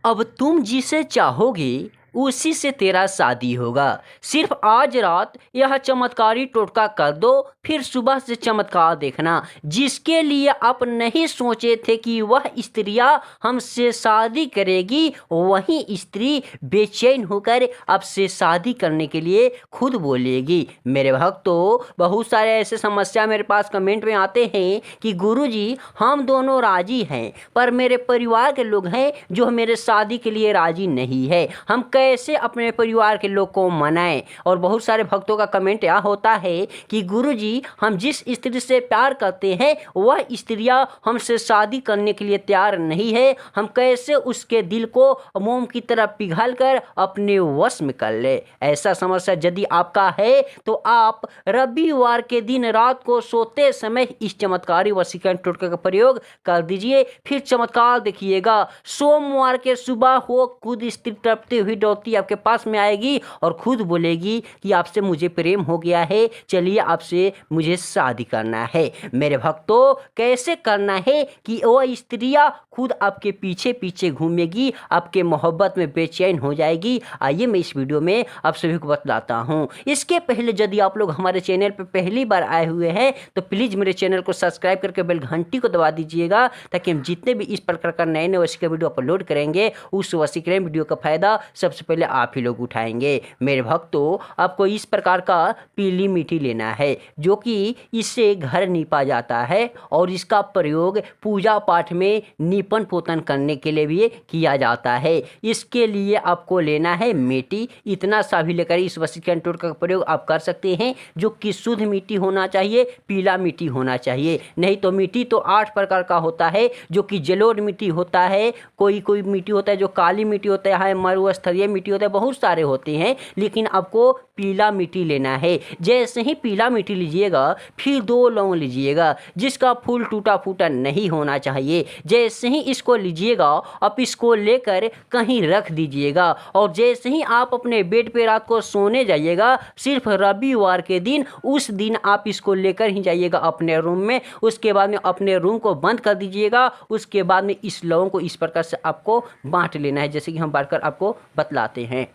अब तुम जिसे चाहोगे उसी से तेरा शादी होगा। सिर्फ आज रात यह चमत्कारी टोटका कर दो, फिर सुबह से चमत्कार देखना। जिसके लिए आप नहीं सोचे थे कि वह स्त्रियां हमसे शादी करेगी, वही स्त्री बेचैन होकर आपसे शादी करने के लिए खुद बोलेगी। मेरे भक्तों, बहुत सारे ऐसे समस्या मेरे पास कमेंट में आते हैं कि गुरुजी हम दोनों राजी हैं, पर मेरे परिवार के लोग हैं जो मेरे शादी के लिए राजी नहीं है। हम कैसे अपने परिवार के लोग को मनाएं। और बहुत सारे भक्तों का कमेंट यह होता है कि गुरुजी हम जिस स्त्री से प्यार करते हैं वह स्त्रियां हमसे शादी करने के लिए तैयार नहीं है, हम कैसे उसके दिल को मोम की तरह पिघल कर अपने वश में कर ले। ऐसा समस्या यदि आपका है तो आप रविवार के दिन रात को सोते समय इस चमत्कारी वशीकरण टोटके का प्रयोग कर दीजिए, फिर चमत्कार देखिएगा। सोमवार के सुबह हो खुद स्त्री तड़पती हुई दौड़ती आपके पास में आएगी और खुद बोलेगी कि आपसे मुझे प्रेम हो गया है, चलिए आपसे मुझे शादी करना है। मेरे भक्तों, कैसे करना है कि वह स्त्रियां खुद आपके पीछे पीछे घूमेगी, आपके मोहब्बत में बेचैन हो जाएगी। आइए मैं इस वीडियो में आप सभी को बतलाता हूं। इसके पहले यदि आप लोग हमारे चैनल पर पहली बार आए हुए हैं तो प्लीज़ मेरे चैनल को सब्सक्राइब करके बेल घंटी को दबा दीजिएगा, ताकि हम जितने भी इस प्रकार का नए नए वशीकरण वीडियो अपलोड करेंगे उस वशीकरण वीडियो का फायदा सबसे पहले आप ही लोग उठाएंगे। मेरे भक्तों, आपको इस प्रकार का पीली मिट्टी लेना है जो कि इससे घर नीपा जाता है और इसका प्रयोग पूजा पाठ में नीपन पोतन करने के लिए भी किया जाता है। इसके लिए आपको लेना है मिट्टी, इतना सा भी लेकर इस वशीकरण टोटके का प्रयोग आप कर सकते हैं, जो कि शुद्ध मिट्टी होना चाहिए, पीला मिट्टी होना चाहिए। नहीं तो मिट्टी तो 8 प्रकार का होता है, जो कि जलोढ़ मिट्टी होता है, कोई कोई मिट्टी होता है जो काली मिट्टी होता है, मरुस्थलीय मिट्टी होता है, बहुत सारे होते हैं, लेकिन आपको पीला मिट्टी लेना है। जैसे ही पीला मिट्टी लीजिएगा फिर 2 लौंग लीजिएगा जिसका फूल टूटा फूटा नहीं होना चाहिए। जैसे ही इसको लीजिएगा आप इसको लेकर कहीं रख दीजिएगा और जैसे ही आप अपने बेड पे रात को सोने जाइएगा, सिर्फ रविवार के दिन, उस दिन आप इसको लेकर ही जाइएगा अपने रूम में। उसके बाद में अपने रूम को बंद कर दीजिएगा। उसके बाद में इस लौंग को इस प्रकार से आपको बांट लेना है, जैसे कि हम बांटकर आपको बतलाते हैं।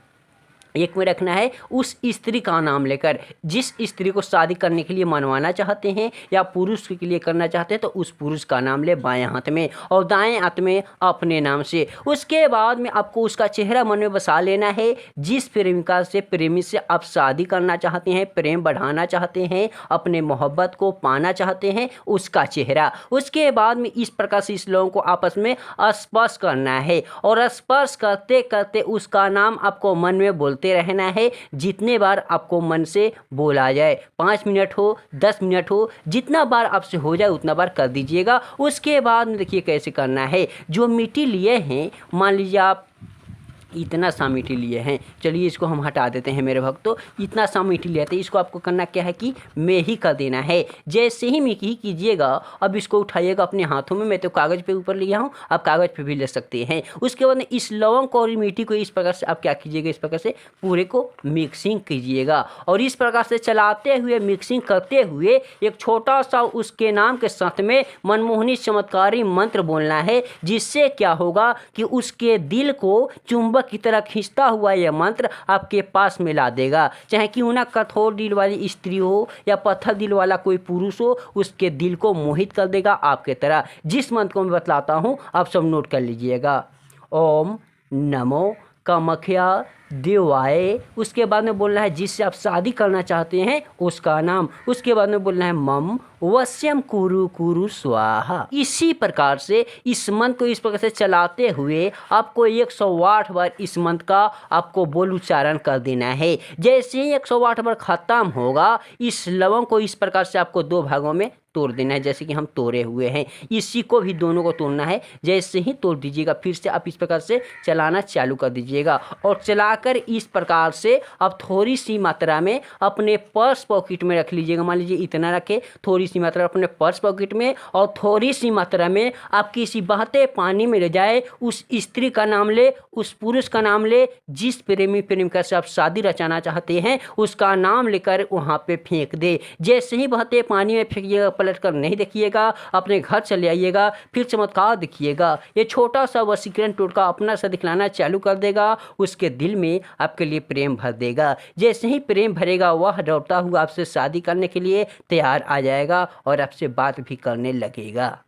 एक में रखना है उस स्त्री का नाम लेकर, जिस स्त्री को शादी करने के लिए मनवाना चाहते हैं या पुरुष के लिए करना चाहते हैं तो उस पुरुष का नाम ले बाएं हाथ में और दाएं हाथ में अपने नाम से। उसके बाद में आपको उसका चेहरा मन में बसा लेना है। जिस प्रेमिका से प्रेमी से आप शादी करना चाहते हैं, प्रेम बढ़ाना चाहते हैं, अपने मोहब्बत को पाना चाहते हैं, उसका चेहरा। उसके बाद में इस प्रकार से इस लोगों को आपस में स्पर्श करना है और स्पर्श करते करते उसका नाम आपको मन में बोलते रहना है, जितने बार आपको मन से बोला जाए। 5 मिनट हो, 10 मिनट हो, जितना बार आपसे हो जाए उतना बार कर दीजिएगा। उसके बाद देखिए कैसे करना है। जो मिट्टी लिए हैं, मान लीजिए आप इतना सा मिट्टी लिए हैं, चलिए इसको हम हटा देते हैं मेरे भक्तों। इतना सा मिट्टी लिए थे, इसको आपको करना क्या है कि में ही कर देना है। जैसे ही में ही कीजिएगा, अब इसको उठाइएगा अपने हाथों में। मैं तो कागज़ पे ऊपर लिया हूँ, आप कागज़ पे भी ले सकते हैं। उसके बाद इस लौंग को और मिट्टी को इस प्रकार से आप क्या कीजिएगा, इस प्रकार से पूरे को मिक्सिंग कीजिएगा और इस प्रकार से चलाते हुए मिक्सिंग करते हुए एक छोटा सा उसके नाम के साथ में मनमोहनी चमत्कारी मंत्र बोलना है, जिससे क्या होगा कि उसके दिल को चुंबक की तरह खींचता हुआ यह मंत्र आपके पास में ला देगा। चाहे क्यों ना कठोर दिल वाली स्त्री हो या पत्थर दिल वाला कोई पुरुष हो, उसके दिल को मोहित कर देगा आपके तरह। जिस मंत्र को मैं बतलाता हूँ आप सब नोट कर लीजिएगा। ओम नमो कामाख्या देवाय। उसके बाद में बोलना है जिससे आप शादी करना चाहते हैं उसका नाम। उसके बाद में बोलना है मम वश्यम कुरु कुरु स्वाहा। इसी प्रकार से इस मंत्र को इस प्रकार से चलाते हुए आपको 108 बार इस मंत्र का आपको बोल उच्चारण कर देना है। जैसे ही 108 बार खत्म होगा, इस लवंग को इस प्रकार से आपको 2 भागों में तोड़ देना है, जैसे कि हम तोड़े हुए हैं। इसी को भी दोनों को तोड़ना है। जैसे ही तोड़ दीजिएगा, फिर से आप इस प्रकार से चलाना चालू कर दीजिएगा और चलाकर इस प्रकार से आप थोड़ी सी मात्रा में अपने पर्स पॉकेट में रख लीजिएगा। मान लीजिए इतना रखें, थोड़ी सी मात्रा अपने पर्स पॉकेट में और थोड़ी सी मात्रा में आप किसी बहते पानी में ले जाए, उस स्त्री का नाम ले, उस पुरुष का नाम ले, जिस प्रेमी प्रेमिका से आप शादी रचाना चाहते हैं उसका नाम लेकर वहाँ पे फेंक दे। जैसे ही बहते पानी में फेंकिएगा पलट कर नहीं देखिएगा, अपने घर चले आइएगा, फिर चमत्कार देखिएगा। ये छोटा सा वशीकरण टोटका अपना सा दिखलाना चालू कर देगा, उसके दिल में आपके लिए प्रेम भर देगा। जैसे ही प्रेम भरेगा वह दौड़ता हुआ आपसे शादी करने के लिए तैयार आ जाएगा और आपसे बात भी करने लगेगा।